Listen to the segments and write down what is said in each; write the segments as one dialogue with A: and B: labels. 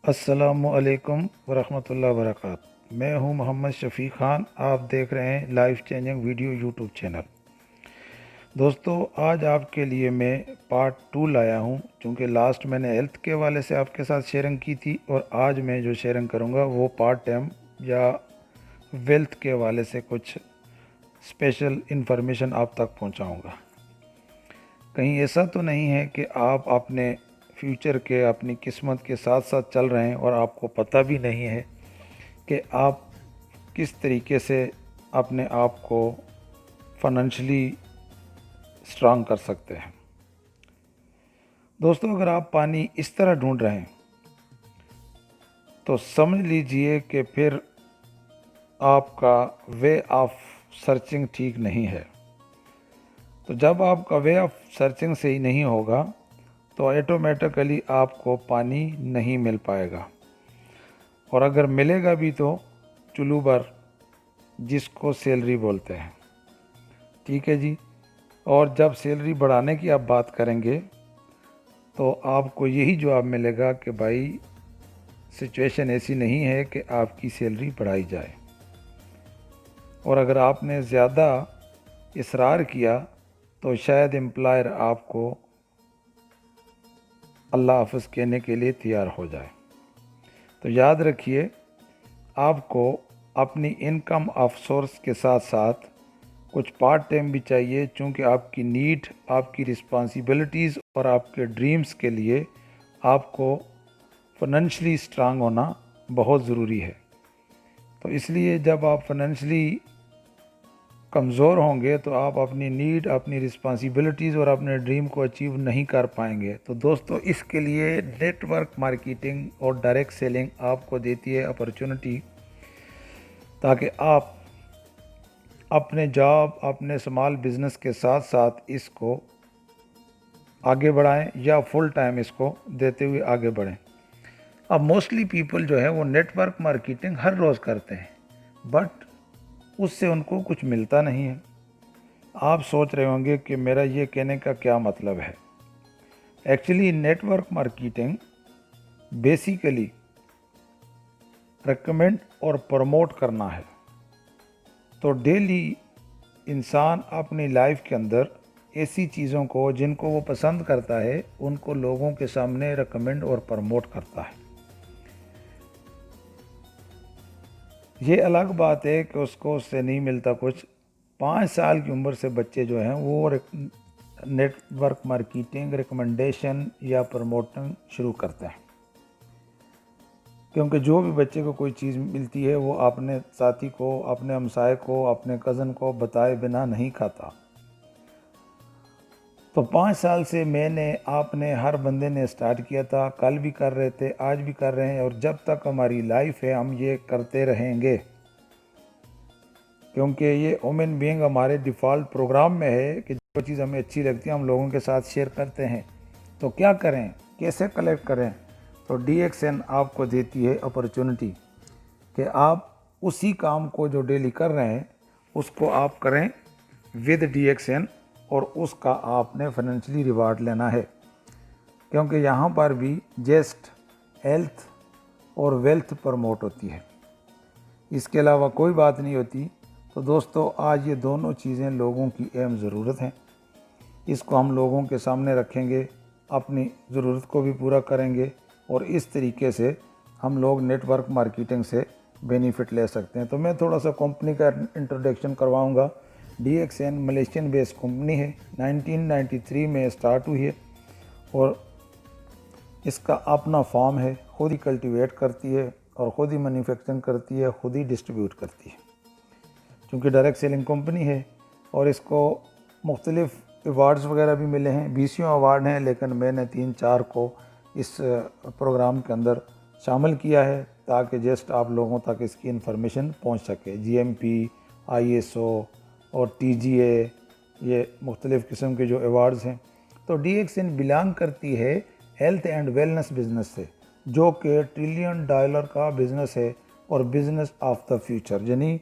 A: अस्सलामुअलैकुम वरहमतुल्लाहि वबरकातुहू। मैं हूं मोहम्मद शफ़ी ख़ान। आप देख रहे हैं life changing video YouTube channel. दोस्तों, आज आपके लिए मैं पार्ट 2 लाया हूं, क्योंकि लास्ट मैंने हेल्थ के हवाले से आपके साथ शेयरिंग की थी और आज मैं जो शेयरिंग करूंगा वो पार्ट टाइम या वेल्थ के हवाले से कुछ स्पेशल इन्फॉर्मेशन आप तक पहुंचाऊंगा। कहीं ऐसा तो नहीं है कि आप अपने फ्यूचर के, अपनी किस्मत के साथ साथ चल रहे हैं और आपको पता भी नहीं है कि आप किस तरीके से अपने आप को फाइनेंशियली स्ट्रांग कर सकते हैं। दोस्तों, अगर आप पानी इस तरह ढूंढ रहे हैं तो समझ लीजिए कि फिर आपका वे ऑफ सर्चिंग ठीक नहीं है। तो जब आपका वे ऑफ सर्चिंग सही नहीं होगा तो ऑटोमेटिकली आपको पानी नहीं मिल पाएगा, और अगर मिलेगा भी तो चुल्लू भर, जिसको सैलरी बोलते हैं। ठीक है जी। और जब सैलरी बढ़ाने की आप बात करेंगे तो आपको यही जवाब मिलेगा कि भाई सिचुएशन ऐसी नहीं है कि आपकी सैलरी बढ़ाई जाए। और अगर आपने ज़्यादा इसरार किया तो शायद एम्प्लॉयर आपको अल्लाह हाफ़िज़ कहने के लिए तैयार हो जाए। तो याद रखिए, आपको अपनी इनकम ऑफ सोर्स के साथ साथ कुछ पार्ट टाइम भी चाहिए, चूँकि आपकी नीड, आपकी रिस्पॉन्सिबिलिटीज़ और आपके ड्रीम्स के लिए आपको फाइनेंशियली स्ट्रांग होना बहुत ज़रूरी है। तो इसलिए जब आप फाइनेंशियली कमज़ोर होंगे तो आप अपनी नीड, अपनी रिस्पॉन्सिबिलिटीज़ और अपने ड्रीम को अचीव नहीं कर पाएंगे। तो दोस्तों, इसके लिए नेटवर्क मार्केटिंग और डायरेक्ट सेलिंग आपको देती है अपॉर्चुनिटी, ताकि आप अपने जॉब, अपने स्मॉल बिज़नेस के साथ साथ इसको आगे बढ़ाएं या फुल टाइम इसको देते हुए आगे बढ़ें। अब मोस्टली पीपल जो है वो नेटवर्क मार्केटिंग हर रोज़ करते हैं, बट उससे उनको कुछ मिलता नहीं है। आप सोच रहे होंगे कि मेरा ये कहने का क्या मतलब है। Actually network marketing basically recommend और प्रमोट करना है। तो डेली इंसान अपनी लाइफ के अंदर ऐसी चीज़ों को जिनको वो पसंद करता है उनको लोगों के सामने रिकमेंड और प्रमोट करता है। ये अलग बात है कि उसको उससे नहीं मिलता कुछ। 5 साल की उम्र से बच्चे जो हैं वो नेटवर्क मार्केटिंग, रिकमेंडेशन या प्रमोटिंग शुरू करते हैं, क्योंकि जो भी बच्चे को कोई चीज़ मिलती है वो अपने साथी को, अपने हमसाए को, अपने कज़न को बताए बिना नहीं खाता। तो 5 साल से मैंने, आपने, हर बंदे ने स्टार्ट किया था, कल भी कर रहे थे, आज भी कर रहे हैं, और जब तक हमारी लाइफ है हम ये करते रहेंगे, क्योंकि ये ह्यूमन बीइंग हमारे डिफ़ॉल्ट प्रोग्राम में है कि जो चीज़ हमें अच्छी लगती है हम लोगों के साथ शेयर करते हैं। तो क्या करें, कैसे कलेक्ट करें? तो DXN आपको देती है अपॉर्चुनिटी कि आप उसी काम को जो डेली कर रहे हैं उसको आप करें विद DXN, और उसका आपने फाइनेंशियली रिवार्ड लेना है, क्योंकि यहाँ पर भी जस्ट हेल्थ और वेल्थ प्रमोट होती है, इसके अलावा कोई बात नहीं होती। तो दोस्तों, आज ये दोनों चीज़ें लोगों की अहम ज़रूरत हैं। इसको हम लोगों के सामने रखेंगे, अपनी ज़रूरत को भी पूरा करेंगे, और इस तरीके से हम लोग नेटवर्क मार्केटिंग से बेनिफिट ले सकते हैं। तो मैं थोड़ा सा कंपनी का इंट्रोडक्शन करवाऊंगा। DXN मलेशियन बेस्ड कंपनी है, 1993 में स्टार्ट हुई है, और इसका अपना फार्म है, खुद ही कल्टीवेट करती है और ख़ुद ही मैन्युफैक्चरिंग करती है, खुद ही डिस्ट्रीब्यूट करती है, क्योंकि डायरेक्ट सेलिंग कंपनी है। और इसको मुख्तलिफ़ अवार्ड्स वगैरह भी मिले हैं, 20 अवार्ड हैं, लेकिन मैंने 3-4 को इस प्रोग्राम के अंदर शामिल किया है ताकि जस्ट आप लोगों तक इसकी इन्फॉर्मेशन पहुंच सके। GMP, ISO और TGA, ये मुख्तलिफ़ किस्म के जो अवार्ड्स हैं। तो DXN बिलोंग करती है हेल्थ एंड वेलनेस बिज़नेस से, जो कि $1 ट्रिलियन का बिज़नेस है और बिज़नेस ऑफ द फ्यूचर, यानी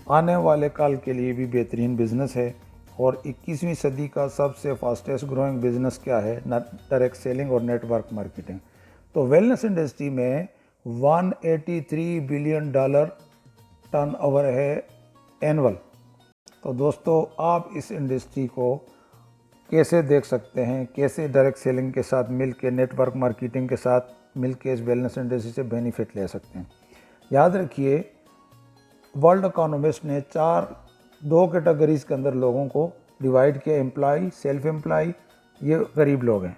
A: आने वाले काल के लिए भी बेहतरीन बिज़नेस है। और 21वीं सदी का सबसे फास्टेस्ट ग्रोइंग बिज़नेस क्या है? डायरेक्ट सेलिंग और नेटवर्क मार्केटिंग। तो वेलनेस इंडस्ट्री में $183 बिलियन टर्नओवर है एनुअल। तो दोस्तों आप इस इंडस्ट्री को कैसे देख सकते हैं, कैसे डायरेक्ट सेलिंग के साथ मिल के, नेटवर्क मार्केटिंग के साथ मिल के इस वेलनेस इंडस्ट्री से बेनिफिट ले सकते हैं। याद रखिए, वर्ल्ड इकोनॉमिस्ट ने दो कैटेगरीज के अंदर लोगों को डिवाइड किया, एम्प्लॉय, सेल्फ एम्प्लॉय, ये गरीब लोग हैं,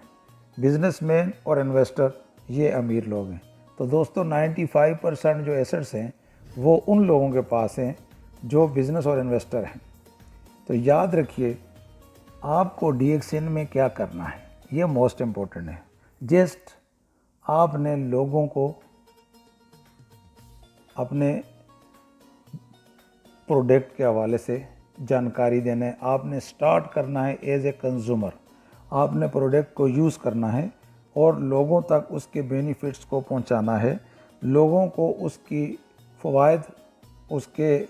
A: बिजनेसमैन और इन्वेस्टर, ये अमीर लोग हैं। तो दोस्तों 95% जो एसेट्स हैं वो उन लोगों के पास हैं जो बिज़नेस और इन्वेस्टर हैं। तो याद रखिए आपको DXN में क्या करना है, ये मोस्ट इम्पोर्टेंट है। जस्ट आपने लोगों को अपने प्रोडक्ट के हवाले से जानकारी देना है। आपने स्टार्ट करना है एज ए कंज्यूमर, आपने प्रोडक्ट को यूज़ करना है और लोगों तक उसके बेनिफिट्स को पहुंचाना है, लोगों को उसकी फ़वाइद, उसके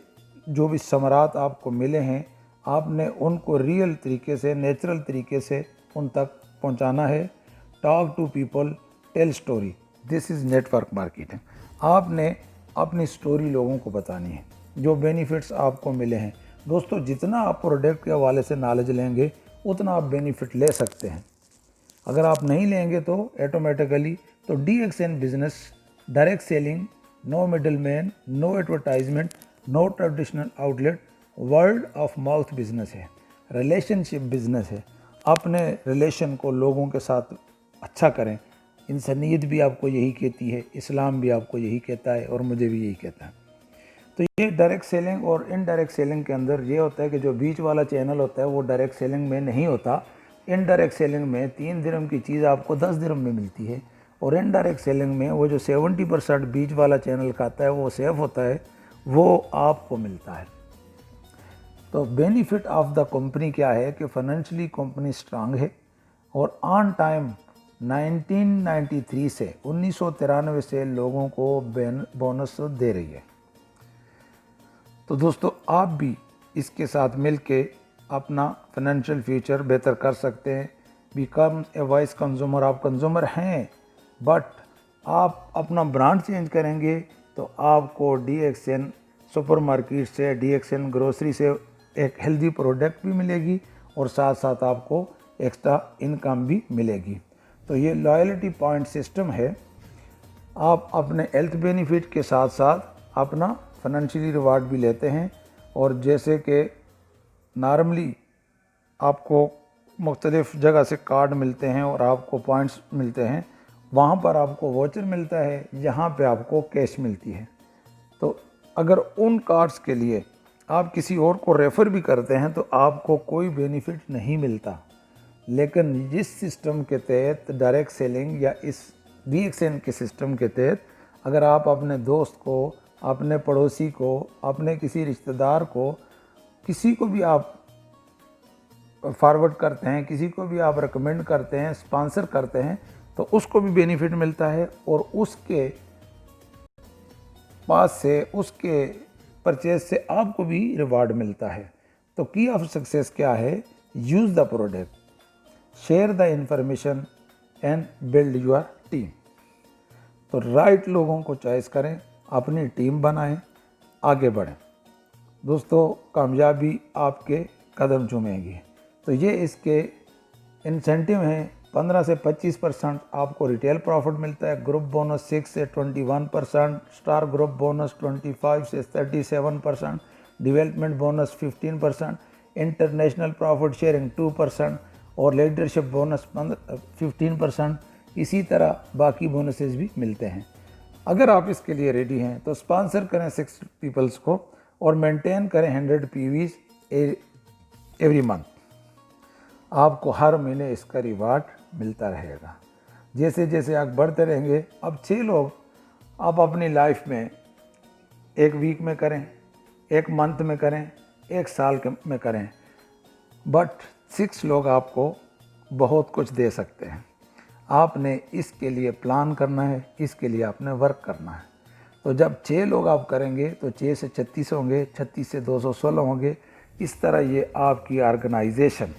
A: जो भी समरात आपको मिले हैं, आपने उनको रियल तरीके से, नेचुरल तरीके से उन तक पहुंचाना है। Talk to people, tell story, this is network marketing. आपने अपनी स्टोरी लोगों को बतानी है, जो बेनिफिट्स आपको मिले हैं। दोस्तों जितना आप प्रोडक्ट के हवाले से नॉलेज लेंगे उतना आप बेनिफिट ले सकते हैं। अगर आप नहीं लेंगे तो ऑटोमेटिकली तो DXN business, direct selling, no middle man, no advertisement, no traditional outlet, world of mouth business है, रिलेशनशिप बिजनेस है। अपने रिलेशन को लोगों के साथ अच्छा करें। इंसानियत भी आपको यही कहती है, इस्लाम भी आपको यही कहता है और मुझे भी यही कहता है। तो ये डायरेक्ट सेलिंग और इनडायरेक्ट सेलिंग के अंदर ये होता है कि जो बीच वाला चैनल होता है वो डायरेक्ट सेलिंग में नहीं होता। इनडायरेक्ट सेलिंग में 3 दिरहम की चीज़ आपको 10 दिरहम में मिलती है, और इनडायरेक्ट सेलिंग में वो जो 70% बीच वाला चैनल खाता है वो सेव होता है, वो आपको मिलता है। तो बेनिफिट ऑफ द कंपनी क्या है कि फाइनेंशियली कंपनी स्ट्रांग है और ऑन टाइम 1993 से 1993 से लोगों को बोनस दे रही है। तो दोस्तों आप भी इसके साथ मिलके अपना फाइनेंशियल फ्यूचर बेहतर कर सकते हैं। बिकम ए वाइज कंज्यूमर, आप कंज्यूमर हैं बट आप अपना ब्रांड चेंज करेंगे तो आपको DXN सुपरमार्केट से, DXN ग्रोसरी से एक हेल्दी प्रोडक्ट भी मिलेगी और साथ साथ आपको एक्स्ट्रा इनकम भी मिलेगी। तो ये लॉयल्टी पॉइंट सिस्टम है। आप अपने हेल्थ बेनिफिट के साथ साथ अपना फाइनेंशियली रिवार्ड भी लेते हैं, और जैसे कि नॉर्मली आपको मुख्तलिफ़ जगह से कार्ड मिलते हैं और आपको पॉइंट्स मिलते हैं, वहाँ पर आपको वाउचर मिलता है, यहाँ पे आपको कैश मिलती है। तो अगर उन कार्ड्स के लिए आप किसी और को रेफ़र भी करते हैं तो आपको कोई बेनिफिट नहीं मिलता। लेकिन जिस सिस्टम के तहत डायरेक्ट सेलिंग या इस DXN के सिस्टम के तहत अगर आप अपने दोस्त को, अपने पड़ोसी को, अपने किसी रिश्तेदार को, किसी को भी आप फॉरवर्ड करते हैं, किसी को भी आप रिकमेंड करते हैं, स्पॉन्सर करते हैं, तो उसको भी बेनिफिट मिलता है और उसके पास से, उसके परचेज से आपको भी रिवार्ड मिलता है। तो की ऑफ सक्सेस क्या है? Use the product, share the information and build your team. तो राइट लोगों को चॉइस करें, अपनी टीम बनाएं, आगे बढ़ें। दोस्तों कामयाबी आपके कदम चूमेगी। तो ये इसके इंसेंटिव हैं। 15 से 25% आपको रिटेल प्रॉफिट मिलता है, ग्रुप बोनस 6 से 21%, स्टार ग्रुप बोनस 25 से 37%, development bonus 15%, international profit sharing 2% और लीडरशिप बोनस 15%। इसी तरह बाकी बोनसेस भी मिलते हैं। अगर आप इसके लिए रेडी हैं तो स्पॉन्सर करें 6 पीपल्स को और मेंटेन करें 100 PVs एवरी मंथ। आपको हर महीने इसका रिवार्ड मिलता रहेगा। जैसे जैसे आप बढ़ते रहेंगे, अब 6 लोग आप अपनी लाइफ में 1 वीक में करें, 1 मंथ में करें, 1 साल में करें, बट 6 लोग आपको बहुत कुछ दे सकते हैं। आपने इसके लिए प्लान करना है, इसके लिए आपने वर्क करना है। तो जब 6 लोग आप करेंगे तो 6 से 36 होंगे, 36 से 216 होंगे। इस तरह ये आपकी ऑर्गेनाइजेशन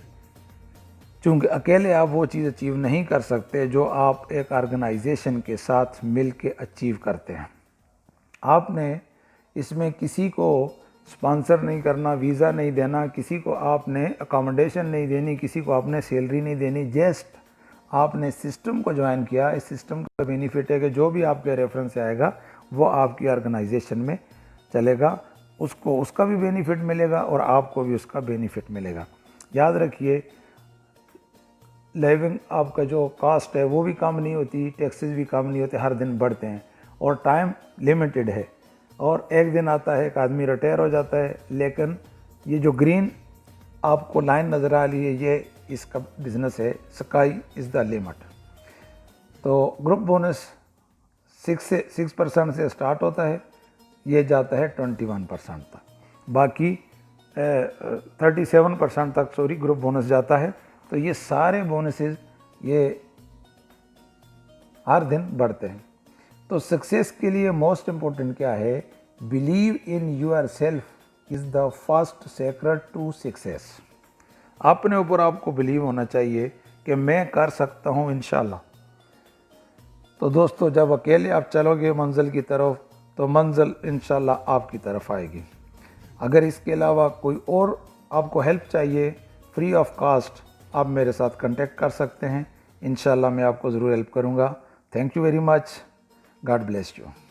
A: चूँकि अकेले आप वो चीज़ अचीव नहीं कर सकते जो आप एक ऑर्गेनाइजेशन के साथ मिल के अचीव करते हैं। आपने इसमें किसी को स्पॉन्सर नहीं करना, वीज़ा नहीं देना, किसी को आपने अकोमोडेशन नहीं देनी, किसी को आपने सैलरी नहीं देनी। जस्ट आपने सिस्टम को ज्वाइन किया। इस सिस्टम का बेनिफिट है कि जो भी आपके रेफरेंस से आएगा वो आपकी ऑर्गेनाइजेशन में चलेगा, उसको उसका भी बेनिफिट मिलेगा और आपको भी उसका बेनिफिट मिलेगा। याद रखिए, लिविंग आपका जो कास्ट है वो भी कम नहीं होती, टैक्सेस भी कम नहीं होते, हर दिन बढ़ते हैं और टाइम लिमिटेड है। और एक दिन आता है एक आदमी रिटायर हो जाता है, लेकिन ये जो ग्रीन आपको लाइन नज़र आ रही है ये इसका बिज़नेस है, स्काई इज़ द लिमिट। तो ग्रुप बोनस 6% से स्टार्ट होता है, ये जाता है 21% तक, बाकी 37% तक ग्रुप बोनस जाता है। तो ये सारे बोनसेस ये हर दिन बढ़ते हैं। तो सक्सेस के लिए मोस्ट इम्पोर्टेंट क्या है? Believe in your self is the first secret to success. अपने ऊपर आपको बिलीव होना चाहिए कि मैं कर सकता हूँ इंशाल्लाह। तो दोस्तों, जब अकेले आप चलोगे मंजिल की तरफ तो मंजिल इंशाल्लाह आपकी तरफ आएगी। अगर इसके अलावा कोई और आपको हेल्प चाहिए फ्री ऑफ कास्ट, आप मेरे साथ कांटेक्ट कर सकते हैं। इंशाल्लाह मैं आपको ज़रूर हेल्प करूँगा। Thank you very much. God bless you.